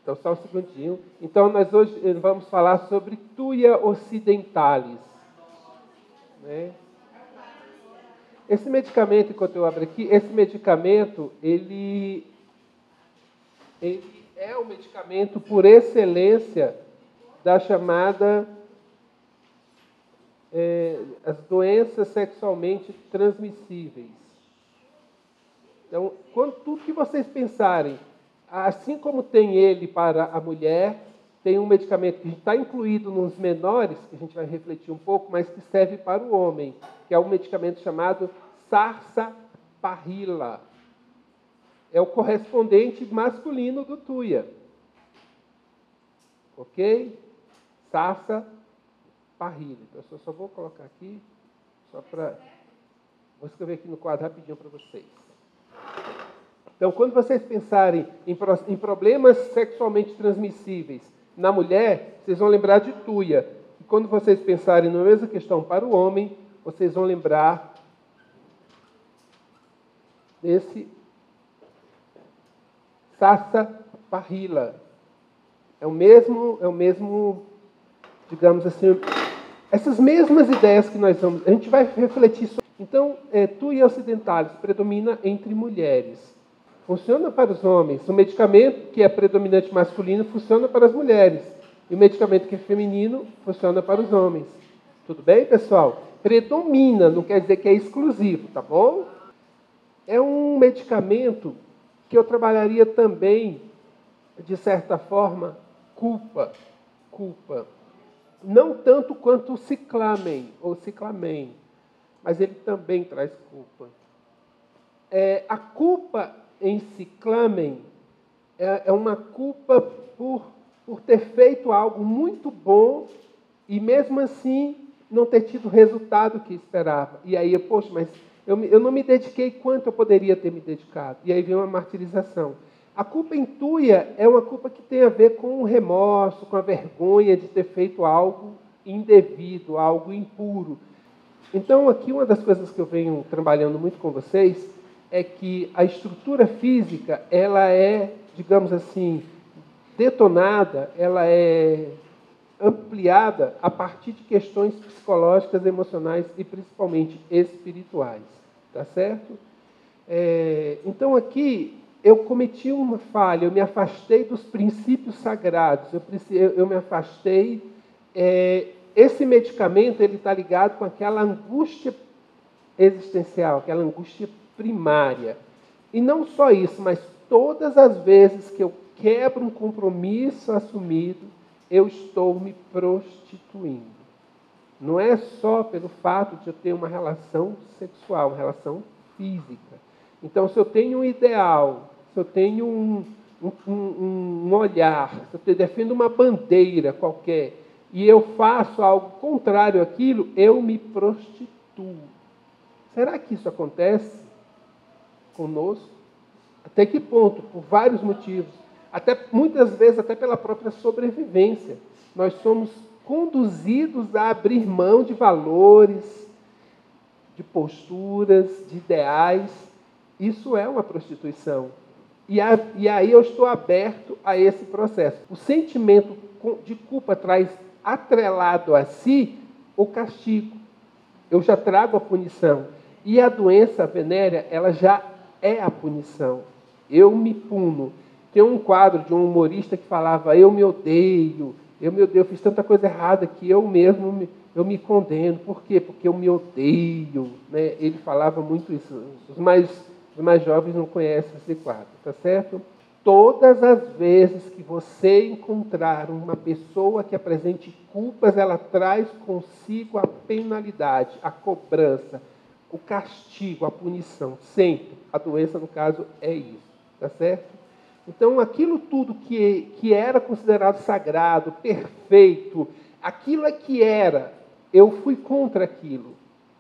Então, só um segundinho. Então, nós hoje vamos falar sobre Thuja ocidentalis. Né? Esse medicamento, enquanto eu abro aqui, esse medicamento, ele é o medicamento por excelência da chamada as doenças sexualmente transmissíveis. Então, tudo que vocês pensarem, assim como tem ele para a mulher, tem um medicamento que está incluído nos menores, que a gente vai refletir um pouco, mas que serve para o homem, que é um medicamento chamado sarsaparilla. É o correspondente masculino do Thuja. Ok? Sarsaparilla. Então, eu só vou colocar aqui, vou escrever aqui no quadro rapidinho para vocês. Então, quando vocês pensarem em problemas sexualmente transmissíveis na mulher, vocês vão lembrar de Thuja. E quando vocês pensarem na mesma questão para o homem, vocês vão lembrar desse sarsaparilla. É o mesmo, digamos assim, essas mesmas ideias que a gente vai refletir sobre. Então, Thuja ocidentalis predomina entre mulheres. Funciona para os homens. O medicamento que é predominante masculino funciona para as mulheres. E o medicamento que é feminino funciona para os homens. Tudo bem, pessoal? Predomina, não quer dizer que é exclusivo, tá bom? É um medicamento que eu trabalharia também, de certa forma, culpa. Não tanto quanto o ciclamen, mas ele também traz culpa. A culpa em ciclamen é uma culpa por ter feito algo muito bom e mesmo assim não ter tido o resultado que esperava. E aí, poxa, mas eu não me dediquei quanto eu poderia ter me dedicado. E aí vem uma martirização. A culpa em Thuja é uma culpa que tem a ver com o remorso, com a vergonha de ter feito algo indevido, algo impuro. Então, aqui uma das coisas que eu venho trabalhando muito com vocês é que a estrutura física, ela é, digamos assim, detonada, ela é ampliada a partir de questões psicológicas, emocionais e principalmente espirituais. Tá certo? Então, aqui, eu cometi uma falha, eu me afastei dos princípios sagrados, eu me afastei. Esse medicamento ele está ligado com aquela angústia existencial, aquela angústia primária. E não só isso, mas todas as vezes que eu quebro um compromisso assumido, eu estou me prostituindo. Não é só pelo fato de eu ter uma relação sexual, uma relação física. Então, se eu tenho um ideal, se eu tenho um olhar, se eu defendo uma bandeira qualquer, e eu faço algo contrário àquilo, eu me prostituo. Será que isso acontece conosco? Até que ponto? Por vários motivos. Muitas vezes, até pela própria sobrevivência. Nós somos conduzidos a abrir mão de valores, de posturas, de ideais. Isso é uma prostituição. E aí eu estou aberto a esse processo. O sentimento de culpa traz atrelado a si o castigo. Eu já trago a punição. E a doença venérea, ela já é a punição. Eu me puno. Tem um quadro de um humorista que falava, eu me odeio, eu fiz tanta coisa errada que eu mesmo eu me condeno. Por quê? Porque eu me odeio. Né? Ele falava muito isso. Os mais jovens não conhecem esse quadro, tá certo? Todas as vezes que você encontrar uma pessoa que apresente culpas, ela traz consigo a penalidade, a cobrança, o castigo, a punição. Sempre. A doença, no caso, é isso. Tá certo? Então, aquilo tudo que era considerado sagrado, perfeito, aquilo é que era, eu fui contra aquilo.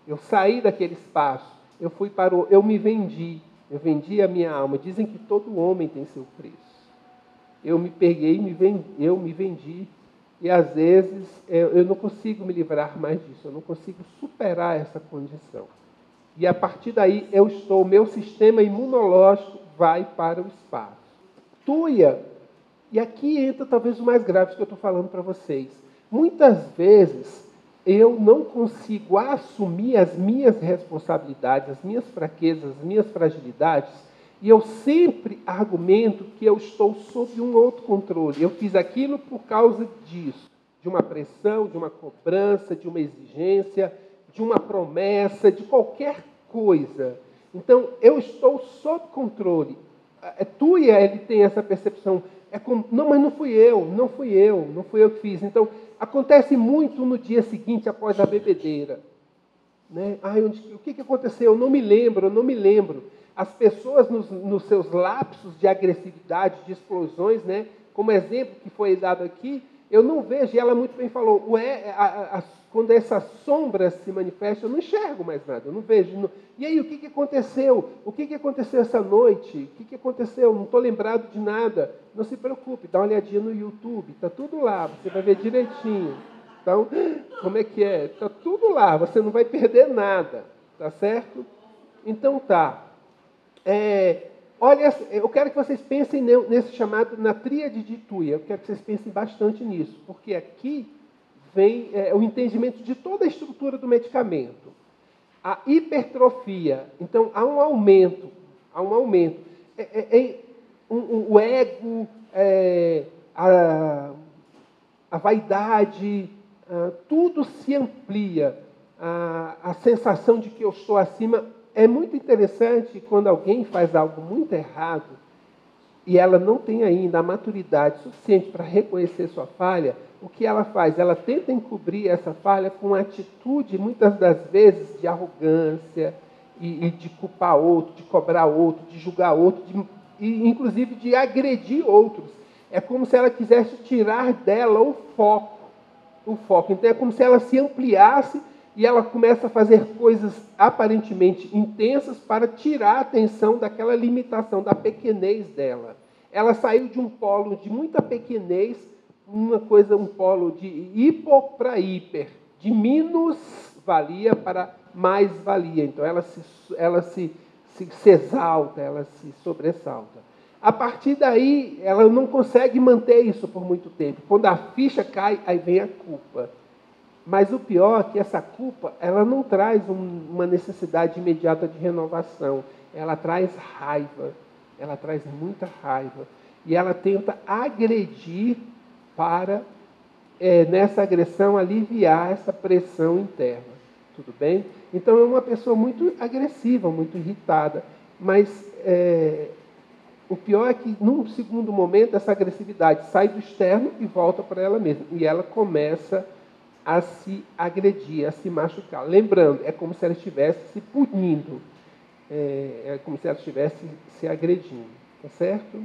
Eu saí daquele espaço. Eu me vendi. Eu vendi a minha alma. Dizem que todo homem tem seu preço. Eu me peguei, eu me vendi. E às vezes eu não consigo me livrar mais disso. Eu não consigo superar essa condição. E a partir daí meu sistema imunológico vai para o espaço. Thuja E aqui entra talvez o mais grave que eu estou falando para vocês. Muitas vezes eu não consigo assumir as minhas responsabilidades, as minhas fraquezas, as minhas fragilidades, e eu sempre argumento que eu estou sob um outro controle. Eu fiz aquilo por causa disso, de uma pressão, de uma cobrança, de uma exigência, de uma promessa, de qualquer coisa. Então, eu estou sob controle. Tuia, ele tem essa percepção. É como, não, mas não fui eu que fiz. Então, acontece muito no dia seguinte, após a bebedeira. Né? O que aconteceu? Eu não me lembro. As pessoas, nos seus lapsos de agressividade, de explosões, né? Como exemplo que foi dado aqui, eu não vejo, e ela muito bem falou, quando essas sombras se manifestam, eu não enxergo mais nada, eu não vejo. E aí, o que aconteceu? O que aconteceu essa noite? O que aconteceu? Não estou lembrado de nada. Não se preocupe, dá uma olhadinha no YouTube, está tudo lá, você vai ver direitinho. Então, como é que é? Está tudo lá, você não vai perder nada, tá certo? Então tá. Olha, eu quero que vocês pensem nesse chamado, na tríade de Tuia. Eu quero que vocês pensem bastante nisso, porque aqui vem o entendimento de toda a estrutura do medicamento. A hipertrofia, então há um aumento. O ego, a vaidade, tudo se amplia. A sensação de que eu estou acima. É muito interessante quando alguém faz algo muito errado e ela não tem ainda a maturidade suficiente para reconhecer sua falha. O que ela faz? Ela tenta encobrir essa falha com uma atitude, muitas das vezes, de arrogância e de culpar outro, de cobrar outro, de julgar outro, e inclusive de agredir outros. É como se ela quisesse tirar dela o foco. Então é como se ela se ampliasse e ela começa a fazer coisas aparentemente intensas para tirar a atenção daquela limitação, da pequenez dela. Ela saiu de um polo de muita pequenez, um polo de hipo para hiper, de menos valia para mais valia. Então ela se exalta, ela se sobressalta. A partir daí, ela não consegue manter isso por muito tempo. Quando a ficha cai, aí vem a culpa. Mas o pior é que essa culpa, ela não traz uma necessidade imediata de renovação. Ela traz raiva. Ela traz muita raiva. E ela tenta agredir para, nessa agressão, aliviar essa pressão interna. Tudo bem? Então, é uma pessoa muito agressiva, muito irritada. Mas o pior é que, num segundo momento, essa agressividade sai do externo e volta para ela mesma. E ela começa a se agredir, a se machucar. Lembrando, é como se ela estivesse se punindo. É como se ela estivesse se agredindo. Tá certo?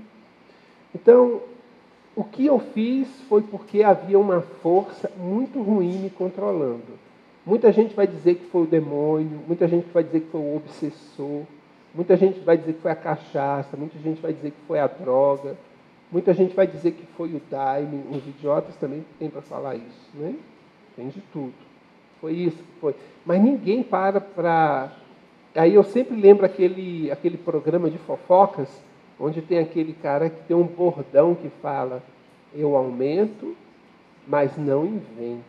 Então, o que eu fiz foi porque havia uma força muito ruim me controlando. Muita gente vai dizer que foi o demônio, muita gente vai dizer que foi o obsessor, muita gente vai dizer que foi a cachaça, muita gente vai dizer que foi a droga, muita gente vai dizer que foi o daime, os idiotas também têm para falar isso, né? Tem de tudo. Foi isso, foi. Mas ninguém para... Aí eu sempre lembro aquele programa de fofocas, onde tem aquele cara que tem um bordão que fala: eu aumento, mas não invento.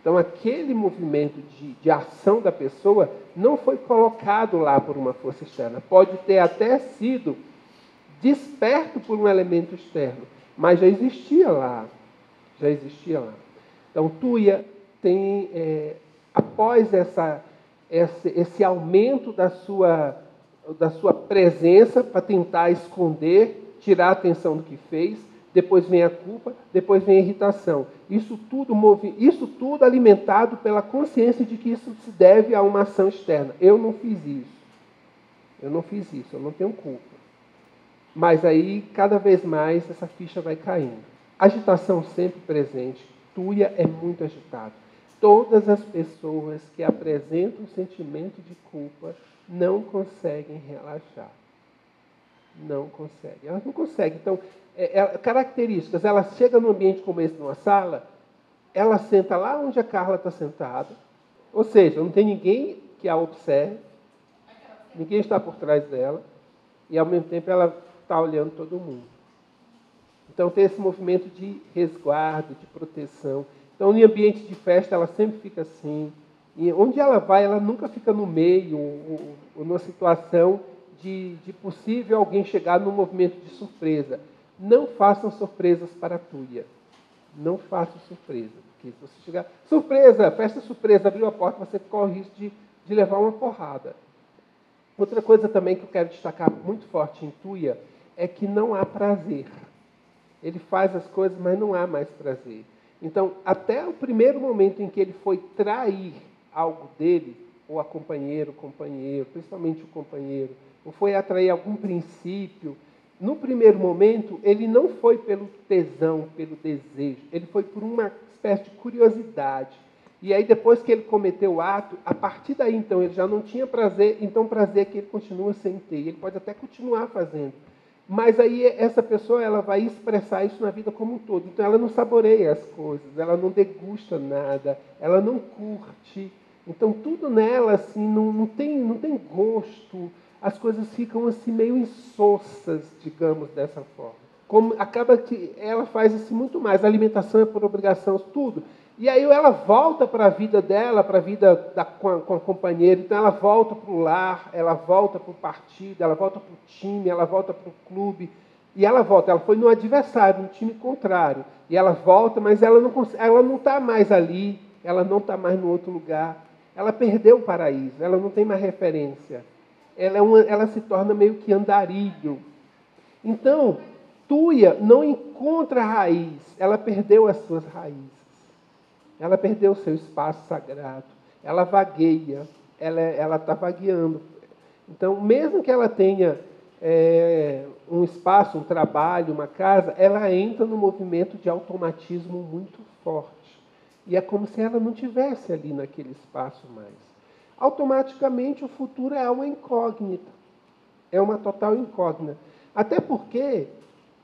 Então aquele movimento de ação da pessoa não foi colocado lá por uma força externa. Pode ter até sido desperto por um elemento externo, mas já existia lá. Então, Tuia tem, após esse aumento da sua presença para tentar esconder, tirar a atenção do que fez, depois vem a culpa, depois vem a irritação. Isso tudo alimentado pela consciência de que isso se deve a uma ação externa. Eu não fiz isso, eu não tenho culpa. Mas aí, cada vez mais, essa ficha vai caindo. Agitação sempre presente. Tuia é muito agitado. Todas as pessoas que apresentam sentimento de culpa não conseguem relaxar. Não conseguem. Elas não conseguem. Então, características. Ela chega num ambiente como esse, numa sala, ela senta lá onde a Carla está sentada. Ou seja, não tem ninguém que a observe. Ninguém está por trás dela. E, ao mesmo tempo, ela está olhando todo mundo. Então, tem esse movimento de resguardo, de proteção. Então, em ambiente de festa, ela sempre fica assim. E onde ela vai, ela nunca fica no meio, ou numa situação de possível alguém chegar num movimento de surpresa. Não façam surpresas para a Túlia. Não façam surpresa. Porque se você chegar... Surpresa! Festa surpresa! Abriu a porta, você corre o risco de levar uma porrada. Outra coisa também que eu quero destacar muito forte em Tuia é que não há prazer. Ele faz as coisas, mas não há mais prazer. Então, até o primeiro momento em que ele foi trair algo dele, ou a companheiro, principalmente o companheiro, ou foi atrair algum princípio, no primeiro momento, ele não foi pelo tesão, pelo desejo, ele foi por uma espécie de curiosidade. E aí, depois que ele cometeu o ato, a partir daí, então, ele já não tinha prazer, então prazer que ele continua sem ter. Ele pode até continuar fazendo. Mas aí, essa pessoa, ela vai expressar isso na vida como um todo. Então, ela não saboreia as coisas, ela não degusta nada, ela não curte. Então, tudo nela, assim, não tem gosto. As coisas ficam, assim, meio insossas, digamos, dessa forma. Como acaba que ela faz assim muito mais. A alimentação é por obrigação, tudo. E aí ela volta para a vida dela, para a vida com a companheira. Então ela volta para o lar, ela volta para o partido, ela volta para o time, ela volta para o clube. E ela volta, ela foi no adversário, no time contrário. E ela volta, mas ela não está mais ali, ela não está mais no outro lugar. Ela perdeu o paraíso, ela não tem mais referência. Ela se torna meio que andarilho. Então, Tuia não encontra raiz, ela perdeu as suas raízes. Ela perdeu o seu espaço sagrado. Ela vagueia, ela está vagueando. Então, mesmo que ela tenha um espaço, um trabalho, uma casa, ela entra num movimento de automatismo muito forte. E é como se ela não tivesse ali naquele espaço mais. Automaticamente, o futuro é uma incógnita. É uma total incógnita. Até porque,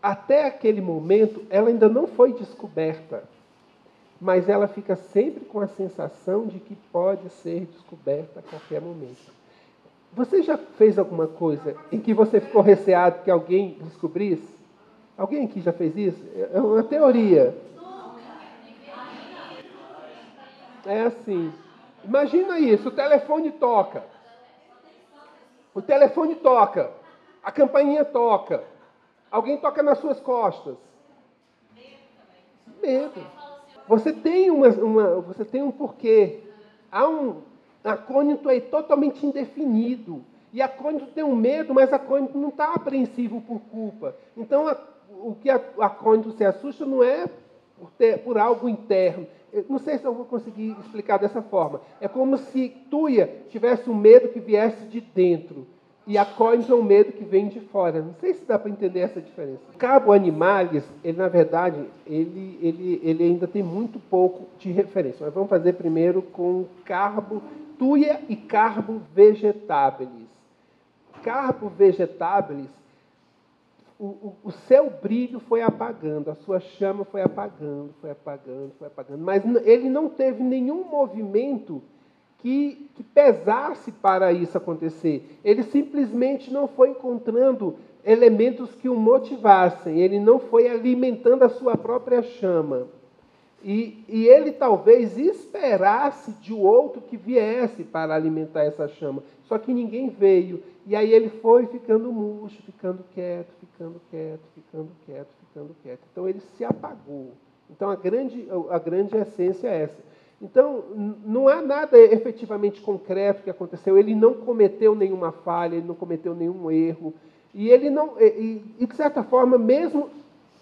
até aquele momento, ela ainda não foi descoberta. Mas ela fica sempre com a sensação de que pode ser descoberta a qualquer momento. Você já fez alguma coisa em que você ficou receado que alguém descobrisse? Alguém aqui já fez isso? É uma teoria. É assim. Imagina isso, o telefone toca. O telefone toca. A campainha toca. Alguém toca nas suas costas. Medo. Você tem você tem um porquê. Há um acônito aí totalmente indefinido. E acônito tem um medo, mas acônito não está apreensivo por culpa. Então, o que acônito se assusta não é por algo interno. Eu não sei se eu vou conseguir explicar dessa forma. É como se Tuia tivesse um medo que viesse de dentro. E acônito é um medo que vem de fora. Não sei se dá para entender essa diferença. O Cabo Animalis, ele, na verdade, ele ainda tem muito pouco de referência. Mas vamos fazer primeiro com Carbo, Tuia e Carbo Vegetabilis. Carbo Vegetabilis, o seu brilho foi apagando, a sua chama foi apagando, mas ele não teve nenhum movimento que pesasse para isso acontecer. Ele simplesmente não foi encontrando elementos que o motivassem, ele não foi alimentando a sua própria chama. E ele talvez esperasse de outro que viesse para alimentar essa chama. Só que ninguém veio. E aí ele foi ficando murcho, ficando quieto. Então ele se apagou. Então a grande essência é essa. Então não há nada efetivamente concreto que aconteceu. Ele não cometeu nenhuma falha, ele não cometeu nenhum erro. E ele não, de certa forma, mesmo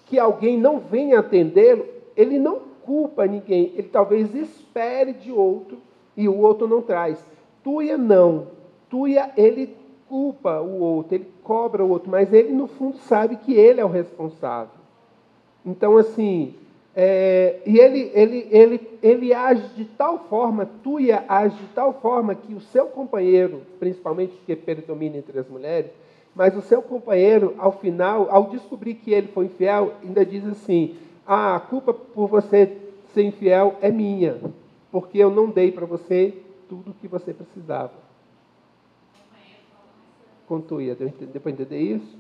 que alguém não venha atendê-lo, ele não culpa ninguém. Ele talvez espere de outro e o outro não traz. Tuia não. Tuia, ele culpa o outro, ele cobra o outro, mas ele, no fundo, sabe que ele é o responsável. Então, assim, e ele age de tal forma, Tuia age de tal forma que o seu companheiro, principalmente porque predomina entre as mulheres, mas o seu companheiro, ao final, ao descobrir que ele foi infiel, ainda diz assim: a culpa por você ser infiel é minha, porque eu não dei para você tudo o que você precisava. Com Tuia, deu para entender isso?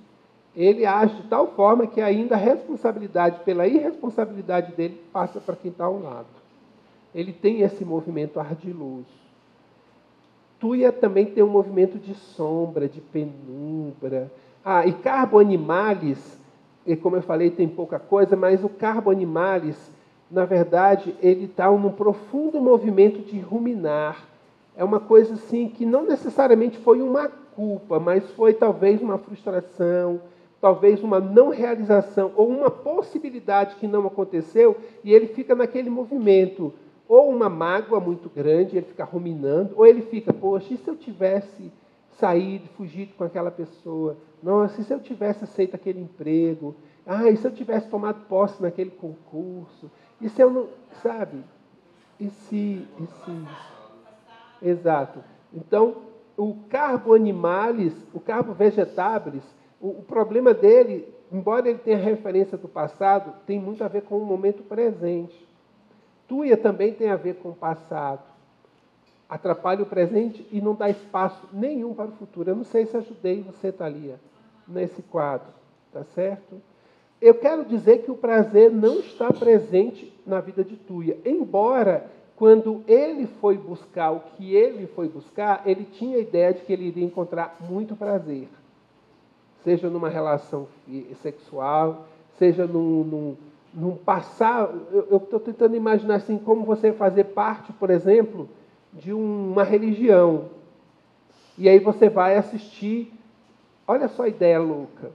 Ele age de tal forma que ainda a responsabilidade pela irresponsabilidade dele passa para quem está ao lado. Ele tem esse movimento ardiloso. Tuia também tem um movimento de sombra, de penumbra. E Carbo Animalis, e como eu falei, tem pouca coisa, mas o Carbo Animalis, na verdade, ele está num profundo movimento de ruminar. É uma coisa assim que não necessariamente foi uma culpa, mas foi talvez uma frustração, talvez uma não realização, ou uma possibilidade que não aconteceu, e ele fica naquele movimento, ou uma mágoa muito grande, ele fica ruminando, ou ele fica, poxa, e se eu tivesse saído, fugido com aquela pessoa? Nossa, e se eu tivesse aceito aquele emprego? E se eu tivesse tomado posse naquele concurso? E se eu não, sabe? E se... Exato. Então, o carbo animalis, o carbo vegetabilis, o problema dele, embora ele tenha referência do passado, tem muito a ver com o momento presente. Tuia também tem a ver com o passado. Atrapalha o presente e não dá espaço nenhum para o futuro. Eu não sei se ajudei você, Thalia, nesse quadro. Tá certo? Eu quero dizer que o prazer não está presente na vida de Tuia, embora quando ele foi buscar o que ele foi buscar, ele tinha a ideia de que ele iria encontrar muito prazer. Seja numa relação sexual, seja num passar... Eu estou tentando imaginar assim, como você fazer parte, por exemplo, de uma religião. E aí você vai assistir... Olha só a ideia louca.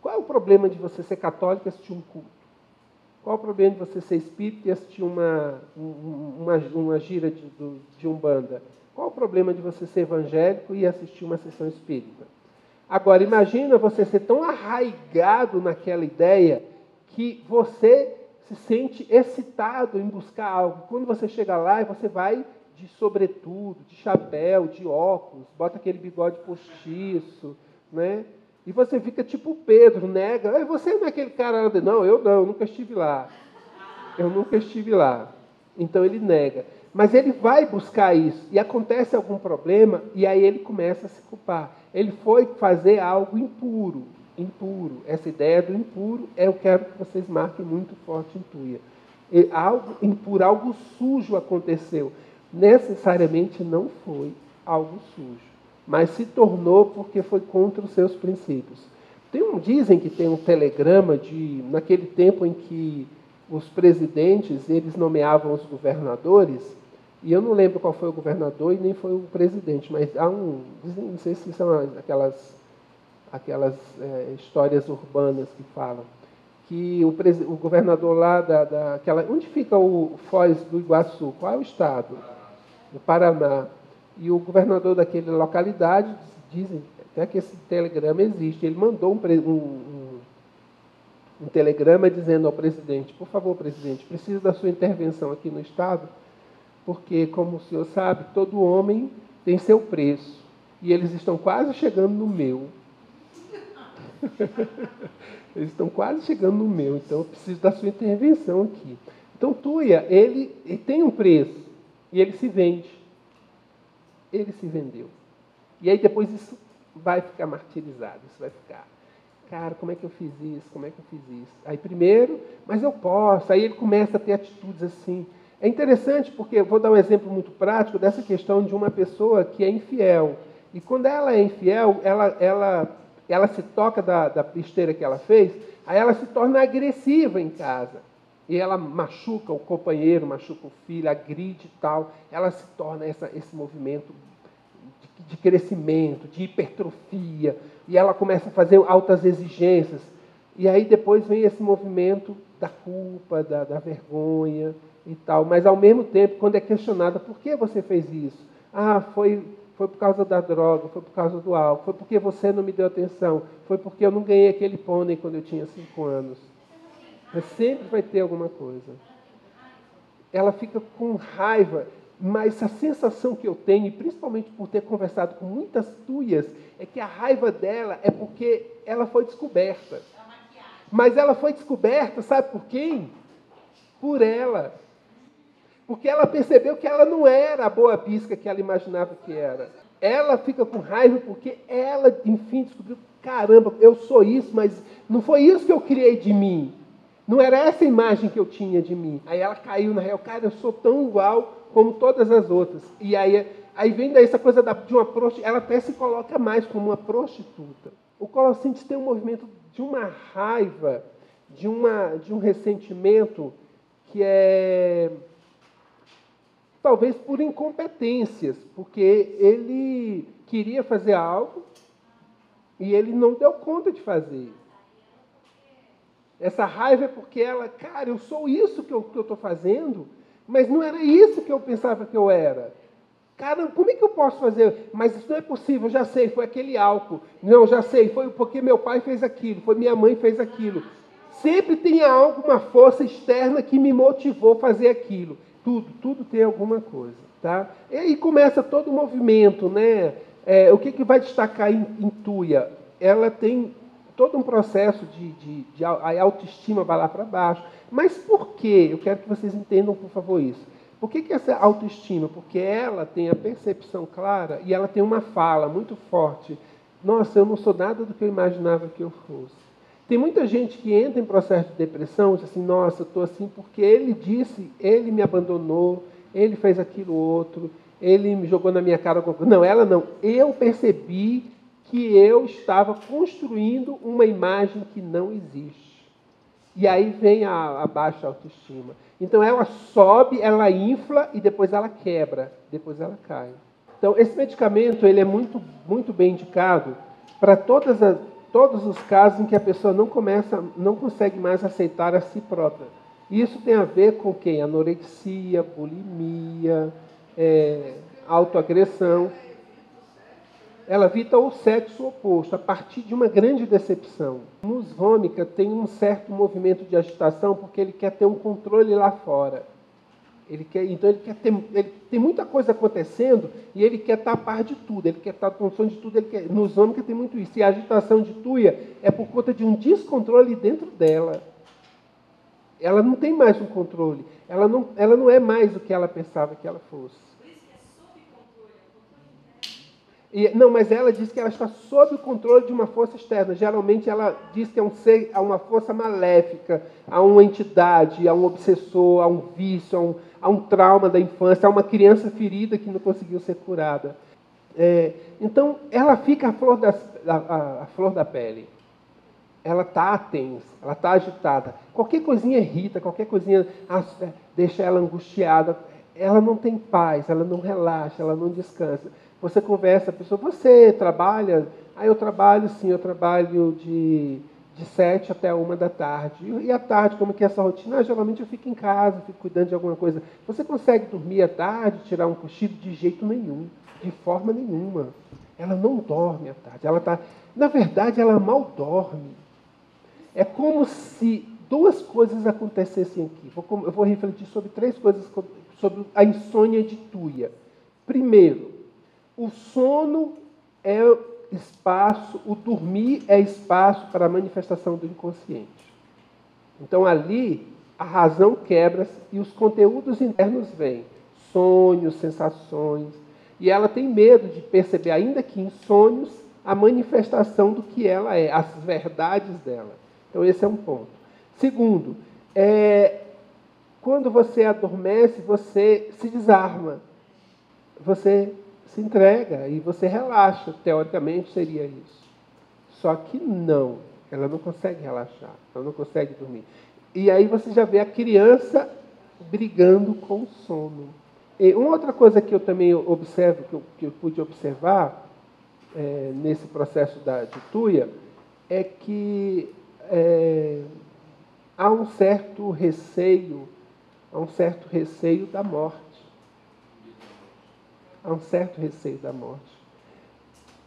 Qual é o problema de você ser católico e assistir um culto? Qual o problema de você ser espírita e assistir uma gira de Umbanda? Qual o problema de você ser evangélico e assistir uma sessão espírita? Agora, imagina você ser tão arraigado naquela ideia que você se sente excitado em buscar algo. Quando você chega lá, você vai de sobretudo, de chapéu, de óculos, bota aquele bigode postiço, né? E você fica tipo Pedro, nega. Você não é aquele cara... Não, eu nunca estive lá. Eu nunca estive lá. Então ele nega. Mas ele vai buscar isso. E acontece algum problema, e aí ele começa a se culpar. Ele foi fazer algo impuro. Impuro. Essa ideia do impuro, eu quero que vocês marquem muito forte em Tuia. Algo impuro, algo sujo aconteceu. Necessariamente não foi algo sujo, mas se tornou porque foi contra os seus princípios. Dizem que tem um telegrama naquele tempo em que os presidentes, eles nomeavam os governadores, e eu não lembro qual foi o governador e nem foi o presidente, mas não sei se são aquelas histórias urbanas que falam, que o governador lá onde fica o Foz do Iguaçu? Qual é o estado? Do Paraná. E o governador daquela localidade, dizem até que esse telegrama existe, ele mandou um telegrama dizendo ao presidente: por favor, presidente, preciso da sua intervenção aqui no estado, porque, como o senhor sabe, todo homem tem seu preço, e eles estão quase chegando no meu. Eles estão quase chegando no meu, então eu preciso da sua intervenção aqui. Então, Tuia, ele tem um preço, e ele se vende. Ele se vendeu. E aí depois isso vai ficar martirizado, isso vai ficar, cara, como é que eu fiz isso? Como é que eu fiz isso? Aí primeiro, mas eu posso. Aí ele começa a ter atitudes assim. É interessante porque eu vou dar um exemplo muito prático dessa questão de uma pessoa que é infiel. E quando ela é infiel, ela se toca da besteira que ela fez, aí ela se torna agressiva em casa. E ela machuca o companheiro, machuca o filho, agride e tal. Ela se torna esse movimento de crescimento, de hipertrofia. E ela começa a fazer altas exigências. E aí depois vem esse movimento da culpa, da vergonha e tal. Mas ao mesmo tempo, quando é questionada, por que você fez isso? Foi por causa da droga, foi por causa do álcool, foi porque você não me deu atenção, foi porque eu não ganhei aquele pônei quando eu tinha 5 anos. Mas sempre vai ter alguma coisa. Ela fica com raiva, mas a sensação que eu tenho, principalmente por ter conversado com muitas tuias, é que a raiva dela é porque ela foi descoberta. Mas ela foi descoberta, sabe por quem? Por ela. Porque ela percebeu que ela não era a boa bisca que ela imaginava que era. Ela fica com raiva porque ela, enfim, descobriu, caramba, eu sou isso, mas não foi isso que eu criei de mim. Não era essa imagem que eu tinha de mim. Aí ela caiu na real, cara, eu sou tão igual como todas as outras. E aí vem daí essa coisa de uma prostituta, ela até se coloca mais como uma prostituta. O Colossenses tem um movimento de uma raiva, de um ressentimento que é talvez por incompetências, porque ele queria fazer algo e ele não deu conta de fazer. Essa raiva é porque ela, cara, eu sou isso que eu estou fazendo, mas não era isso que eu pensava que eu era. Cara, como é que eu posso fazer? Mas isso não é possível, já sei, foi aquele álcool. Não, já sei, foi porque meu pai fez aquilo, foi minha mãe fez aquilo. Sempre tem algo, uma força externa que me motivou a fazer aquilo. Tudo tem alguma coisa, tá? E aí começa todo o movimento, né? O que vai destacar em Tuia? Ela tem todo um processo a autoestima vai lá para baixo. Mas por quê? Eu quero que vocês entendam, por favor, isso. Por que essa autoestima? Porque ela tem a percepção clara e ela tem uma fala muito forte. Nossa, eu não sou nada do que eu imaginava que eu fosse. Tem muita gente que entra em processo de depressão e diz assim, nossa, eu estou assim porque ele disse, ele me abandonou, ele fez aquilo outro, ele me jogou na minha cara. Não, ela não. Eu percebi que eu estava construindo uma imagem que não existe. E aí vem a baixa autoestima. Então ela sobe, ela infla e depois ela quebra, depois ela cai. Então esse medicamento ele é muito, muito bem indicado para todos os casos em que a pessoa não consegue mais aceitar a si própria. E isso tem a ver com quem? Anorexia, bulimia, autoagressão. Ela evita o sexo oposto, a partir de uma grande decepção. No Vômica tem um certo movimento de agitação, porque ele quer ter um controle lá fora. Ele tem muita coisa acontecendo e ele quer estar a par de tudo, ele quer estar com noção de tudo. No Vômica tem muito isso. E a agitação de Tuia é por conta de um descontrole dentro dela. Ela não tem mais um controle. Ela não é mais o que ela pensava que ela fosse. Não, mas ela diz que ela está sob o controle de uma força externa. Geralmente ela diz que é um ser, a uma força maléfica, a uma entidade, a um obsessor, a um vício, a um trauma da infância, a uma criança ferida que não conseguiu ser curada. Então, ela fica a flor da pele. Ela está tensa, ela está agitada. Qualquer coisinha irrita, qualquer coisinha deixa ela angustiada. Ela não tem paz, ela não relaxa, ela não descansa. Você conversa, a pessoa, você trabalha? Eu trabalho, sim, eu trabalho de 7 até 1 da tarde. E à tarde, como que é essa rotina? Geralmente eu fico em casa, fico cuidando de alguma coisa. Você consegue dormir à tarde, tirar um cochilo? De jeito nenhum, de forma nenhuma. Ela não dorme à tarde. Na verdade, ela mal dorme. É como se duas coisas acontecessem aqui. Eu vou refletir sobre 3 coisas sobre a insônia de Tuia. Primeiro, o sono é espaço, o dormir é espaço para a manifestação do inconsciente. Então ali a razão quebra e os conteúdos internos vêm, sonhos, sensações, e ela tem medo de perceber, ainda que em sonhos, a manifestação do que ela é, as verdades dela. Então esse é um ponto. Segundo, quando você adormece, você se desarma, você se entrega e você relaxa. Teoricamente seria isso. Só que não, ela não consegue relaxar, ela não consegue dormir. E aí você já vê a criança brigando com o sono. E uma outra coisa que eu também observo, que eu pude observar nesse processo de Tuia, é que há um certo receio da morte. Há um certo receio da morte.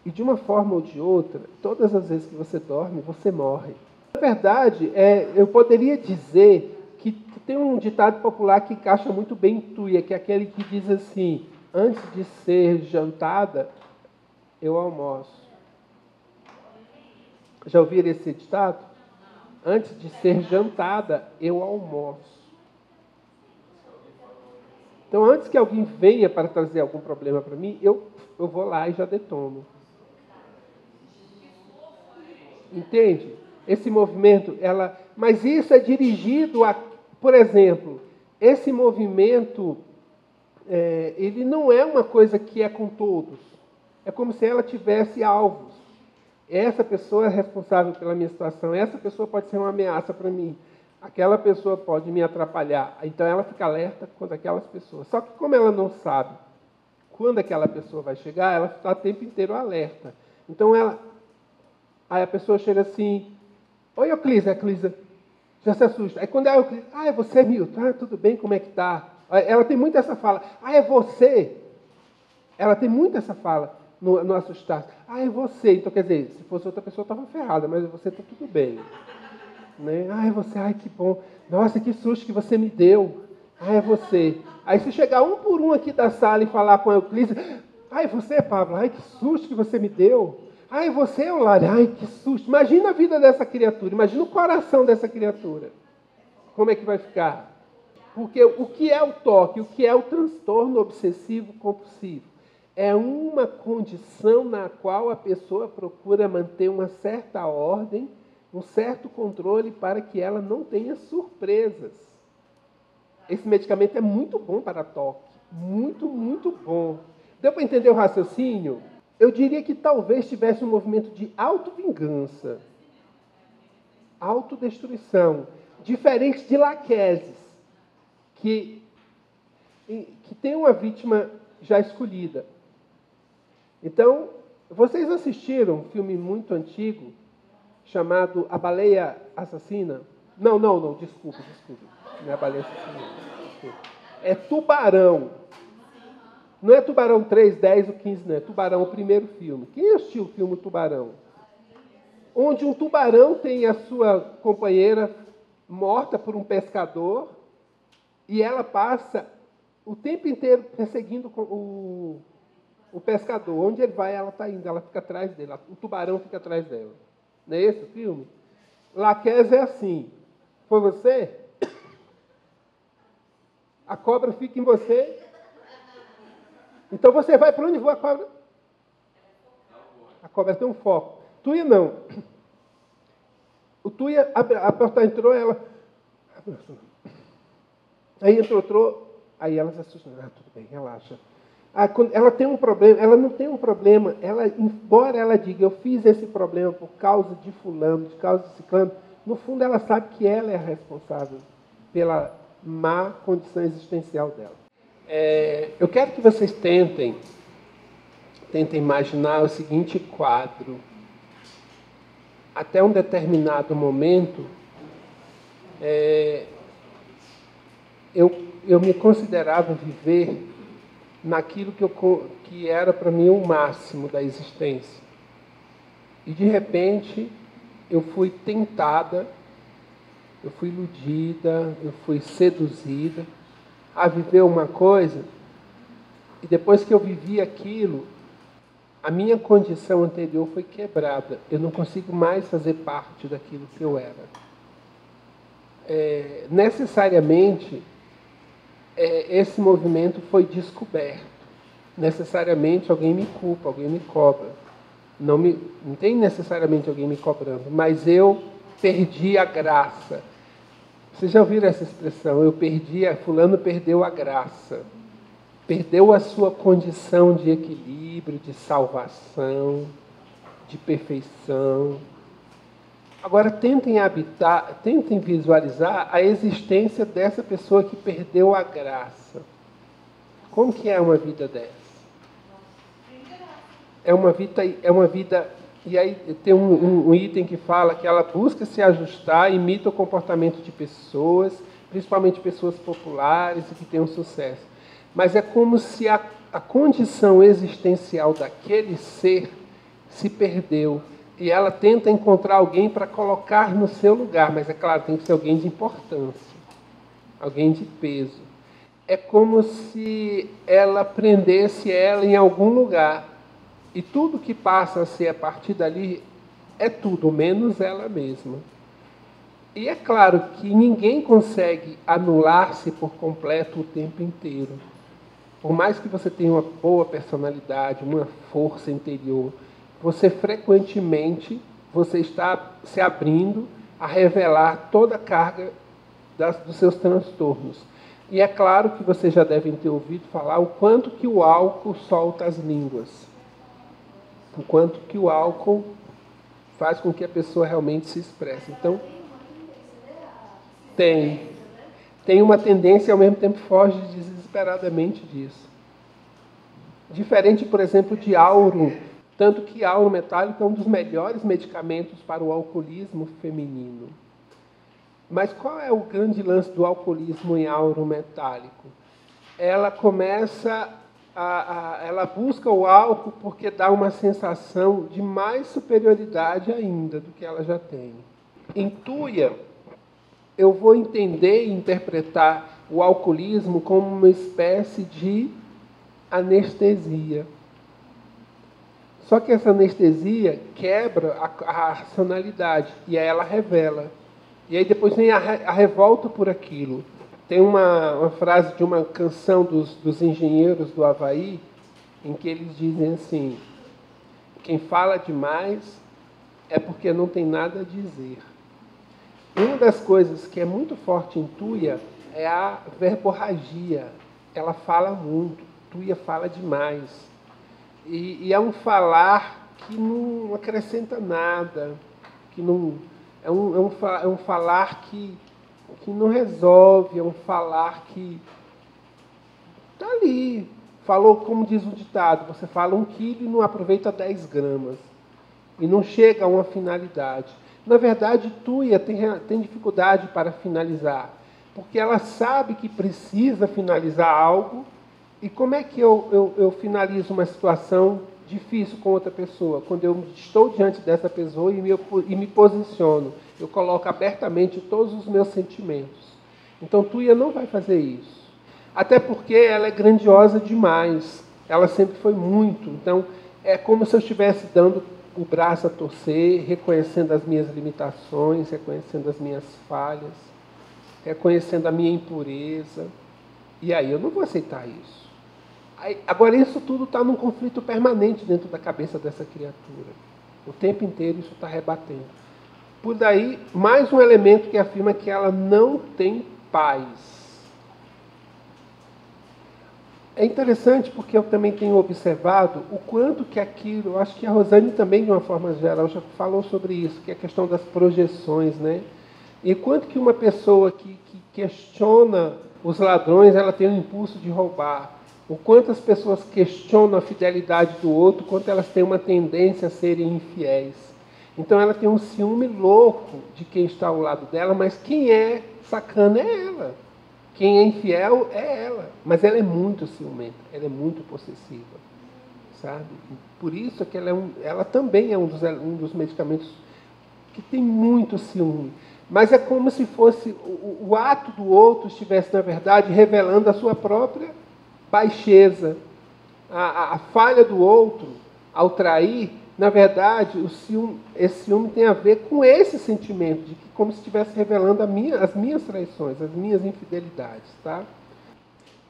E de uma forma ou de outra, todas as vezes que você dorme, você morre. Na verdade, eu poderia dizer que tem um ditado popular que encaixa muito bem em Tuia, que é aquele que diz assim, antes de ser jantada, eu almoço. Já ouviram esse ditado? Antes de ser jantada, eu almoço. Então, antes que alguém venha para trazer algum problema para mim, eu vou lá e já detono. Entende? Esse movimento, mas isso é dirigido a, por exemplo, esse movimento, ele não é uma coisa que é com todos. É como se ela tivesse alvos. Essa pessoa é responsável pela minha situação, essa pessoa pode ser uma ameaça para mim, aquela pessoa pode me atrapalhar. Então ela fica alerta contra aquelas pessoas. Só que como ela não sabe quando aquela pessoa vai chegar, ela está o tempo inteiro alerta. Então aí a pessoa chega assim, oi, Euclisa, a Euclisa já se assusta. Aí quando a Euclisa, é você, Milton, tudo bem, como é que tá? Ela tem muito essa fala, é você. Ela tem muito essa fala no assustar. É você. Então, quer dizer, se fosse outra pessoa, estava ferrada, mas você está tudo bem. Né? É você, que bom. Nossa, que susto que você me deu. É você. Aí se chegar um por um aqui da sala e falar com a Euclise, é você, Pablo, que susto que você me deu. É você, Eulália, que susto. Imagina a vida dessa criatura, imagina o coração dessa criatura. Como é que vai ficar? Porque o que é o toque, o que é o transtorno obsessivo compulsivo? É uma condição na qual a pessoa procura manter uma certa ordem, um certo controle para que ela não tenha surpresas. Esse medicamento é muito bom para toque. Muito, muito bom. Deu para entender o raciocínio? Eu diria que talvez tivesse um movimento de autovingança, autodestruição, diferente de Laquesis, que tem uma vítima já escolhida. Então, vocês assistiram um filme muito antigo chamado A Baleia Assassina? Não, desculpe. Não é a Baleia Assassina. Desculpa. É Tubarão. Não é Tubarão 3, 10 ou 15, não. É Tubarão, o primeiro filme. Quem assistiu o filme Tubarão? Onde um tubarão tem a sua companheira morta por um pescador e ela passa o tempo inteiro perseguindo o pescador. Onde ele vai, ela está indo. Ela fica atrás dele. O tubarão fica atrás dela. Não é esse o filme? Laquesis é assim. Foi você? A cobra fica em você. Então você vai para onde voa a cobra? A cobra tem um foco. Tuia não. O Tuia, a porta entrou, ela... Aí entrou, aí ela se assustou. Tudo bem, relaxa. Ela tem um problema, ela não tem um problema, embora ela diga, eu fiz esse problema por causa de fulano, por causa de ciclano, no fundo ela sabe que ela é a responsável pela má condição existencial dela. Eu quero que vocês tentem imaginar o seguinte quadro. Até um determinado momento, eu me considerava viver naquilo que era para mim o máximo da existência. E de repente eu fui tentada, eu fui iludida, eu fui seduzida a viver uma coisa, e depois que eu vivi aquilo, a minha condição anterior foi quebrada. Eu não consigo mais fazer parte daquilo que eu era. Necessariamente, esse movimento foi descoberto. Necessariamente alguém me culpa, alguém me cobra. Não tem necessariamente alguém me cobrando, mas eu perdi a graça. Vocês já ouviram essa expressão? Fulano perdeu a graça. Perdeu a sua condição de equilíbrio, de salvação, de perfeição. Agora tentem visualizar a existência dessa pessoa que perdeu a graça. Como que é uma vida dessa? É uma vida, e aí tem um item que fala que ela busca se ajustar, imita o comportamento de pessoas, principalmente pessoas populares e que têm um sucesso. Mas é como se a condição existencial daquele ser se perdeu. E ela tenta encontrar alguém para colocar no seu lugar. Mas, é claro, tem que ser alguém de importância. Alguém de peso. É como se ela prendesse ela em algum lugar. E tudo que passa a ser a partir dali é tudo, menos ela mesma. E é claro que ninguém consegue anular-se por completo o tempo inteiro. Por mais que você tenha uma boa personalidade, uma força interior, você frequentemente você está se abrindo a revelar toda a carga dos seus transtornos. E é claro que vocês já devem ter ouvido falar o quanto que o álcool solta as línguas. O quanto que o álcool faz com que a pessoa realmente se expresse. Então, tem uma tendência e ao mesmo tempo foge desesperadamente disso. Diferente, por exemplo, de áuro, tanto que áuro metálico é um dos melhores medicamentos para o alcoolismo feminino. Mas qual é o grande lance do alcoolismo em áuro metálico? Ela começa ela busca o álcool porque dá uma sensação de mais superioridade ainda do que ela já tem. Em Tuia, eu vou entender e interpretar o alcoolismo como uma espécie de anestesia. Só que essa anestesia quebra a racionalidade e aí ela revela. E aí depois vem a revolta por aquilo. Tem uma frase de uma canção dos engenheiros do Havaí, em que eles dizem assim: quem fala demais é porque não tem nada a dizer. Uma das coisas que é muito forte em Tuia é a verborragia. Ela fala muito, Tuia fala demais. E é um falar que não acrescenta nada, que não, é um falar que não resolve, é um falar que está ali. Falou, como diz o ditado, você fala 1 quilo e não aproveita 10 gramas. E não chega a uma finalidade. Na verdade, Tuia tem dificuldade para finalizar, porque ela sabe que precisa finalizar algo. E como é que eu finalizo uma situação difícil com outra pessoa? Quando eu estou diante dessa pessoa e me posiciono, eu coloco abertamente todos os meus sentimentos. Então, Tuia não vai fazer isso. Até porque ela é grandiosa demais. Ela sempre foi muito. Então, é como se eu estivesse dando o braço a torcer, reconhecendo as minhas limitações, reconhecendo as minhas falhas, reconhecendo a minha impureza. E aí eu não vou aceitar isso. Agora, isso tudo está num conflito permanente dentro da cabeça dessa criatura. O tempo inteiro isso está rebatendo. Por daí, mais um elemento que afirma que ela não tem paz. É interessante porque eu também tenho observado o quanto que aquilo, eu acho que a Rosane também, de uma forma geral, já falou sobre isso, que é a questão das projeções, né? E quanto que uma pessoa que questiona os ladrões, ela tem um impulso de roubar. O quanto as pessoas questionam a fidelidade do outro, quanto elas têm uma tendência a serem infiéis. Então ela tem um ciúme louco de quem está ao lado dela, mas quem é sacana é ela. Quem é infiel é ela. Mas ela é muito ciumenta, ela é muito possessiva. Sabe? Por isso é que ela também é um dos medicamentos que tem muito ciúme. Mas é como se fosse o ato do outro estivesse, na verdade, revelando a sua própria baixeza. A falha do outro, ao trair, na verdade, esse ciúme tem a ver com esse sentimento, de que como se estivesse revelando as minhas traições, as minhas infidelidades. Tá?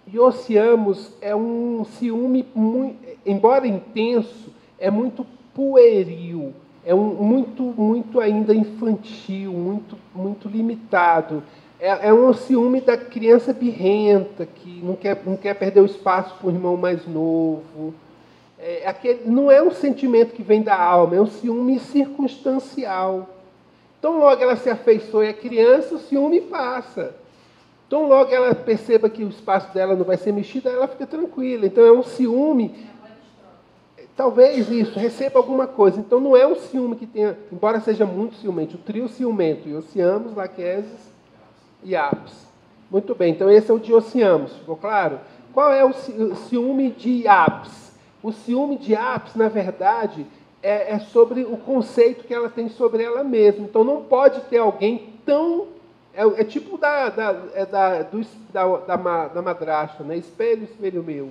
E Ociamos é um ciúme, embora intenso, é muito pueril, é muito ainda infantil, muito limitado. É um ciúme da criança birrenta, que não quer perder o espaço para o irmão mais novo. Não é um sentimento que vem da alma, é um ciúme circunstancial. Então, logo ela se afeiçoe à criança, o ciúme passa. Então, logo ela perceba que o espaço dela não vai ser mexido, ela fica tranquila. Então, é um ciúme. Talvez isso, receba alguma coisa. Então, não é um ciúme que tenha, embora seja muito ciumento, o trio ciumento, Ociamos, Laquesis e Apis. Muito bem, então esse é o de Ociamos, ficou claro? Qual é o ciúme de Apis? O ciúme de Apis, na verdade, é sobre o conceito que ela tem sobre ela mesma. Então não pode ter alguém tão... É tipo da madrasta, né? Espelho, espelho meu.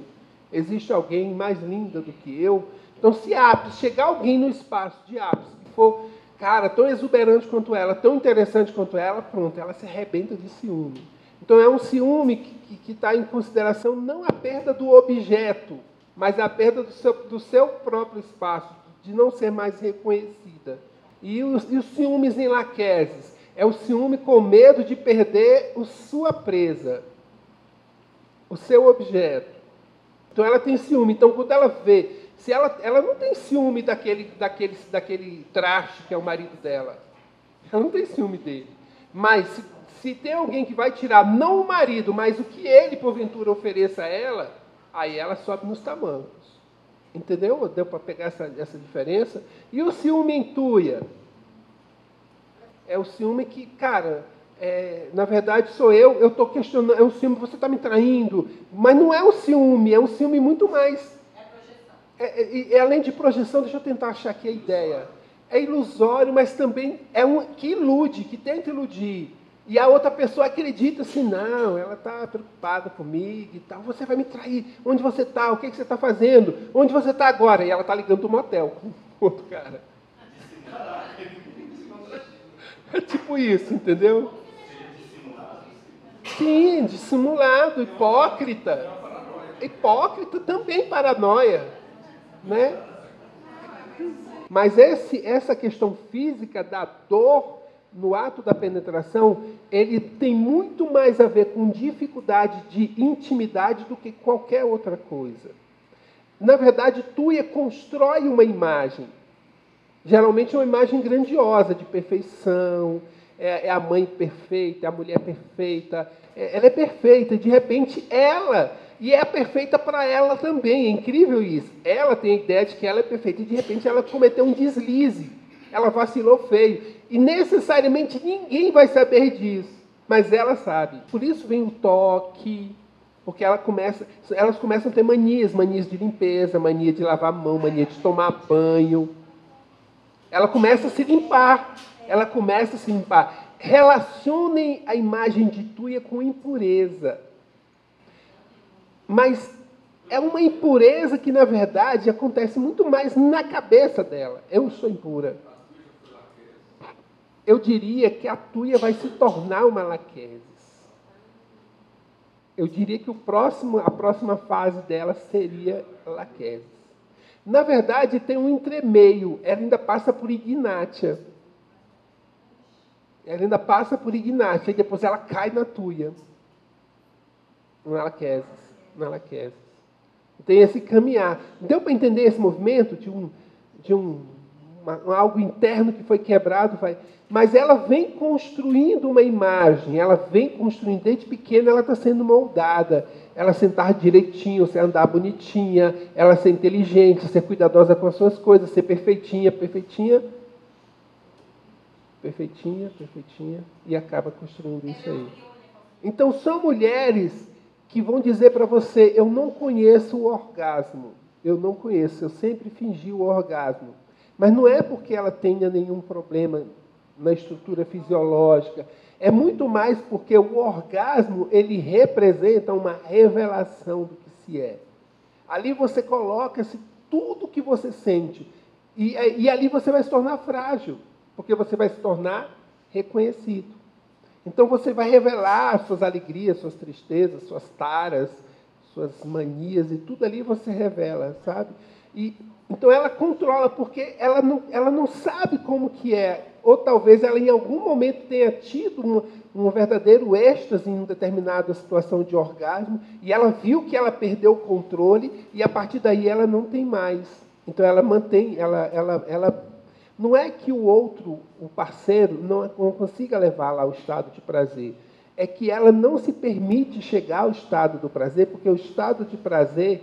Existe alguém mais linda do que eu? Então, se Apis, chegar alguém no espaço de Apis, que for, cara, tão exuberante quanto ela, tão interessante quanto ela, pronto, ela se arrebenta de ciúme. Então, é um ciúme que está em consideração não a perda do objeto, mas a perda do seu próprio espaço, de não ser mais reconhecida. E os ciúmes em Laquesis? É o ciúme com medo de perder a sua presa, o seu objeto. Então ela tem ciúme. Então quando ela vê, se ela não tem ciúme daquele traste que é o marido dela. Ela não tem ciúme dele. Mas se tem alguém que vai tirar, não o marido, mas o que ele porventura ofereça a ela, aí ela sobe nos tamancos. Entendeu? Deu para pegar essa diferença? E o ciúme em Tuia? É o ciúme que, cara, na verdade sou eu estou questionando, é um ciúme, você está me traindo, mas não é um ciúme, é um ciúme muito mais. Além de projeção, deixa eu tentar achar aqui a ideia. É ilusório, mas também que ilude, que tenta iludir. E a outra pessoa acredita assim, não, ela está preocupada comigo e tal, você vai me trair, onde você está, o que você está fazendo, onde você está agora? E ela está ligando do motel com outro cara. É tipo isso, entendeu? Sim, dissimulado, hipócrita. Hipócrita também paranoia, né? Mas essa questão física da dor no ato da penetração, ele tem muito mais a ver com dificuldade de intimidade do que qualquer outra coisa. Na verdade, Tuia constrói uma imagem. Geralmente é uma imagem grandiosa, de perfeição, é a mãe perfeita, é a mulher perfeita, ela é perfeita, de repente e é perfeita para ela também, é incrível isso. Ela tem a ideia de que ela é perfeita, e de repente ela cometeu um deslize, ela vacilou feio, e necessariamente ninguém vai saber disso, mas ela sabe. Por isso vem o toque, porque elas começam a ter manias de limpeza, mania de lavar a mão, mania de tomar banho. Ela começa a se limpar. Relacionem a imagem de Tuia com impureza. Mas é uma impureza que, na verdade, acontece muito mais na cabeça dela. Eu sou impura. Eu diria que a Tuia vai se tornar uma Laquesis. Eu diria que a próxima fase dela seria Laquesis. Na verdade, tem um entremeio. Ela ainda passa por Ignátia. E depois ela cai na Tuia. Na Laquesis. Tem esse caminhar. Deu para entender esse movimento de algo interno que foi quebrado? Mas ela vem construindo uma imagem. Desde pequena ela está sendo moldada. Ela sentar direitinho, você andar bonitinha, ela ser inteligente, ser cuidadosa com as suas coisas, ser perfeitinha, e acaba construindo isso aí. Então, são mulheres que vão dizer para você, eu não conheço o orgasmo, eu sempre fingi o orgasmo. Mas não é porque ela tenha nenhum problema na estrutura fisiológica, é muito mais porque o orgasmo, ele representa uma revelação do que se é. Ali você coloca-se tudo que você sente. E ali você vai se tornar frágil, porque você vai se tornar reconhecido. Então você vai revelar suas alegrias, suas tristezas, suas taras, suas manias, e tudo ali você revela, sabe? Então ela controla, porque ela não sabe como que é. Ou talvez ela em algum momento tenha tido um verdadeiro êxtase em uma determinada situação de orgasmo, e ela viu que ela perdeu o controle, e a partir daí ela não tem mais. Então ela mantém, não é que o outro, o parceiro, não consiga levá-la ao estado de prazer. É que ela não se permite chegar ao estado do prazer, porque o estado de prazer,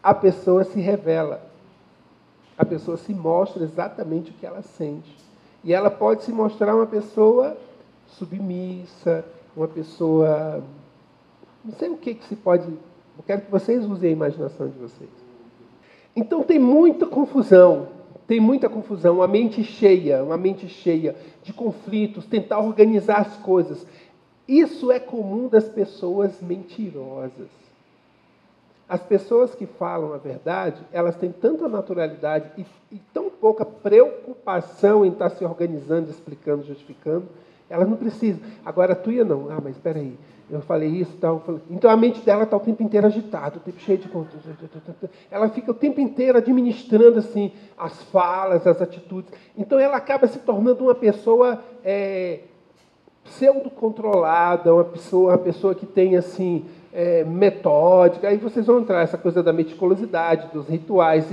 a pessoa se revela. A pessoa se mostra exatamente o que ela sente. E ela pode se mostrar uma pessoa submissa, uma pessoa... Não sei o que se pode... Eu quero que vocês usem a imaginação de vocês. Então tem muita confusão, uma mente cheia de conflitos, tentar organizar as coisas. Isso é comum das pessoas mentirosas. As pessoas que falam a verdade, elas têm tanta naturalidade e tão pouca preocupação em estar se organizando, explicando, justificando, Ela não precisa. Agora, a Tuia não. Ah, mas espera aí. Eu falei isso e tal. Então, a mente dela está o tempo inteiro agitada, o tempo cheio de... Ela fica o tempo inteiro administrando assim, as falas, as atitudes. Então, ela acaba se tornando uma pessoa pseudo-controlada, uma pessoa que tem, assim, metódica. Aí vocês vão entrar essa coisa da meticulosidade, dos rituais,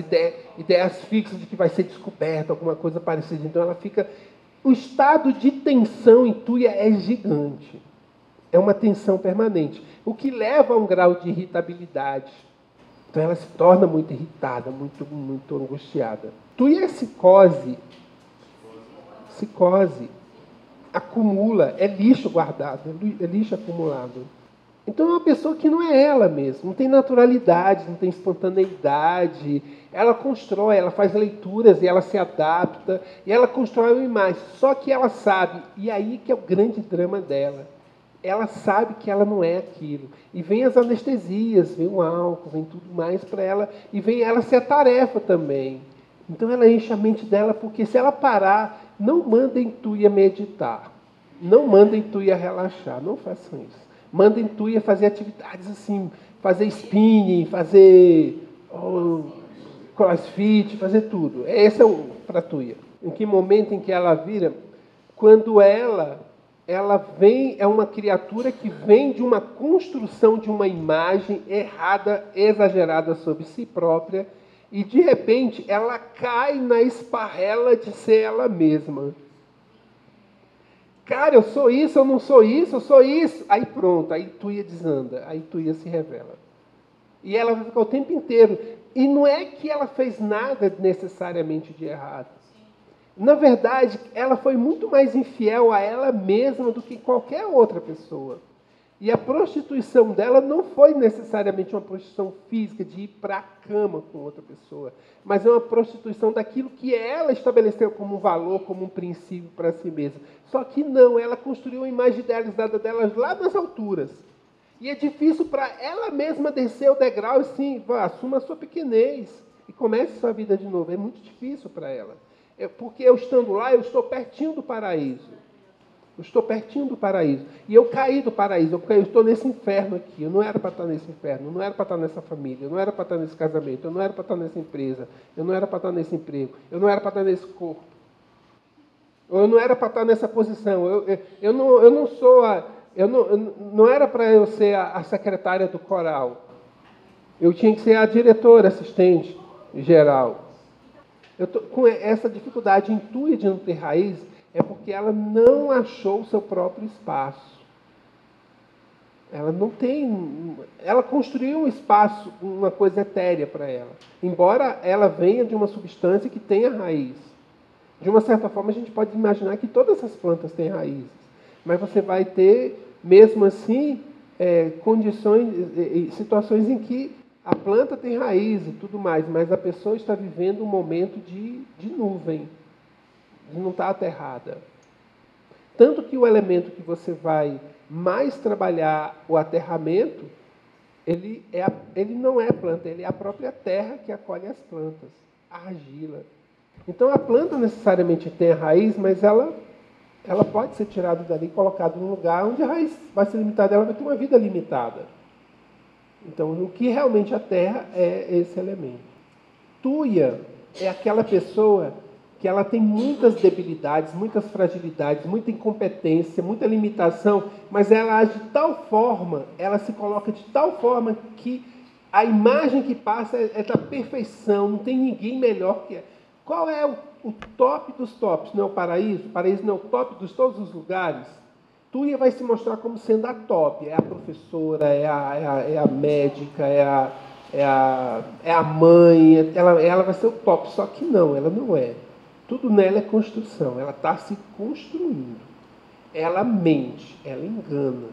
ideias fixas de que vai ser descoberta, alguma coisa parecida. Então, ela fica... O estado de tensão em Tuia é gigante. É uma tensão permanente, o que leva a um grau de irritabilidade. Então ela se torna muito irritada, muito angustiada. Tuia é psicose, acumula, é lixo guardado, é lixo acumulado. Então é uma pessoa que não é ela mesma, não tem naturalidade, não tem espontaneidade. Ela constrói, ela faz leituras e ela se adapta, e ela constrói uma imagem. Só que ela sabe, e aí que é o grande drama dela. Ela sabe que ela não é aquilo. E vem as anestesias, vem o álcool, vem tudo mais para ela, e vem ela ser a tarefa também. Então ela enche a mente dela, porque se ela parar, não mandem Tuia meditar, não mandem Tuia relaxar, não façam isso. Mandem Tuia fazer atividades assim, fazer spinning, fazer crossfit, fazer tudo. Esse é para Tuia. Em que momento em que ela vira? Quando ela vem, é uma criatura que vem de uma construção de uma imagem errada, exagerada sobre si própria, e de repente ela cai na esparrela de ser ela mesma. Cara, eu sou isso, eu não sou isso, eu sou isso. Aí pronto, aí Tuia desanda, aí Tuia se revela. E ela vai ficar o tempo inteiro. E não é que ela fez nada necessariamente de errado. Na verdade, ela foi muito mais infiel a ela mesma do que qualquer outra pessoa. E a prostituição dela não foi necessariamente uma prostituição física, de ir para a cama com outra pessoa, mas é uma prostituição daquilo que ela estabeleceu como um valor, como um princípio para si mesma. Só que não, ela construiu uma imagem idealizada dela lá nas alturas. E é difícil para ela mesma descer o degrau e sim, assuma a sua pequenez e comece sua vida de novo. É muito difícil para ela. Porque eu estando lá, eu estou pertinho do paraíso. Eu estou pertinho do paraíso. E eu caí do paraíso. Eu estou nesse inferno aqui. Eu não era para estar nesse inferno. Eu não era para estar nessa família. Eu não era para estar nesse casamento. Eu não era para estar nessa empresa. Eu não era para estar nesse emprego. Eu não era para estar nesse corpo. Eu não era para estar nessa posição. Eu não sou não era para eu ser a secretária do coral. Eu tinha que ser a diretora, assistente geral. Eu tô com essa dificuldade em Tuia de não ter raiz, é porque ela não achou o seu próprio espaço. Ela não tem... Ela construiu um espaço, uma coisa etérea para ela. Embora ela venha de uma substância que tenha raiz. De uma certa forma, a gente pode imaginar que todas as plantas têm raízes. Mas você vai ter, mesmo assim, situações em que a planta tem raiz e tudo mais, mas a pessoa está vivendo um momento de nuvem, de não estar aterrada. Tanto que o elemento que você vai mais trabalhar o aterramento, ele não é planta, ele é a própria terra que acolhe as plantas, a argila. Então a planta necessariamente tem a raiz, mas ela pode ser tirada dali e colocada num lugar onde a raiz vai ser limitada, ela vai ter uma vida limitada. Então, o que realmente a terra é esse elemento. Tuia é aquela pessoa que ela tem muitas debilidades, muitas fragilidades, muita incompetência, muita limitação, mas ela age de tal forma, ela se coloca de tal forma que a imagem que passa é da perfeição, não tem ninguém melhor que ela. Qual é o top dos tops? Não é o paraíso? O paraíso não é o top de todos os lugares? Tuia vai se mostrar como sendo a top, é a professora, é a médica, é a mãe, ela vai ser o top, só que não, ela não é. Tudo nela é construção, ela está se construindo. Ela mente, ela engana.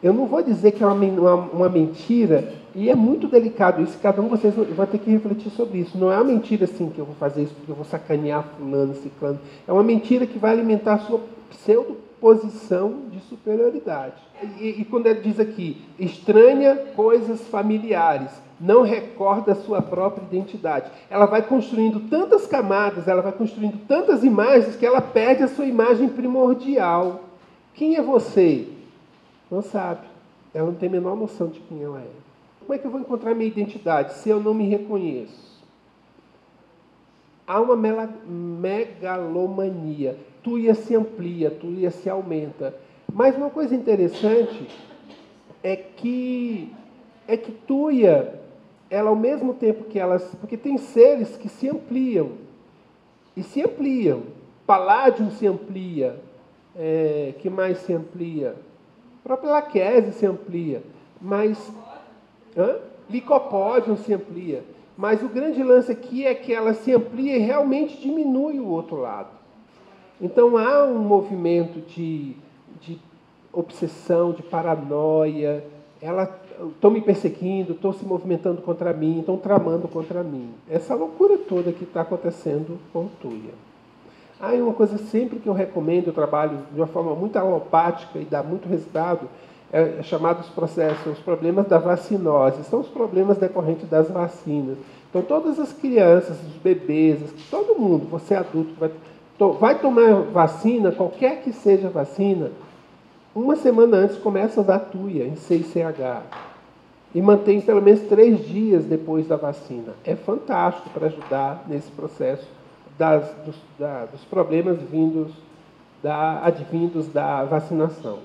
Eu não vou dizer que é uma mentira, e é muito delicado isso, cada um de vocês vai ter que refletir sobre isso. Não é uma mentira assim que eu vou fazer isso porque eu vou sacanear fulano, ciclano. É uma mentira que vai alimentar a sua pseudo-posição de superioridade. E quando ele diz aqui, estranha coisas familiares, não recorda a sua própria identidade. Ela vai construindo tantas camadas, ela vai construindo tantas imagens que ela perde a sua imagem primordial. Quem é você? Não sabe. Ela não tem a menor noção de quem ela é. Como é que eu vou encontrar minha identidade se eu não me reconheço? Há uma megalomania. Tuia se amplia, tuia se aumenta. Mas uma coisa interessante é que tuia, ela ao mesmo tempo que elas... Porque tem seres que se ampliam. E se ampliam. Paládio se amplia. Que mais se amplia? A própria Laquese se amplia. Mas... Licopódium se amplia. Mas o grande lance aqui é que ela se amplia e realmente diminui o outro lado. Então há um movimento de obsessão, de paranoia. Estão me perseguindo, estão se movimentando contra mim, estão tramando contra mim. Essa loucura toda que está acontecendo com Tuia. Há uma coisa sempre que eu recomendo, eu trabalho de uma forma muito alopática e dá muito resultado, chamados processos, os problemas da vacinose, são os problemas decorrentes das vacinas. Então, todas as crianças, os bebês, todo mundo, você adulto, vai tomar vacina, qualquer que seja a vacina, uma semana antes começa a dar tuia em 6CH. E mantém pelo menos 3 dias depois da vacina. É fantástico para ajudar nesse processo dos problemas advindos da vacinação.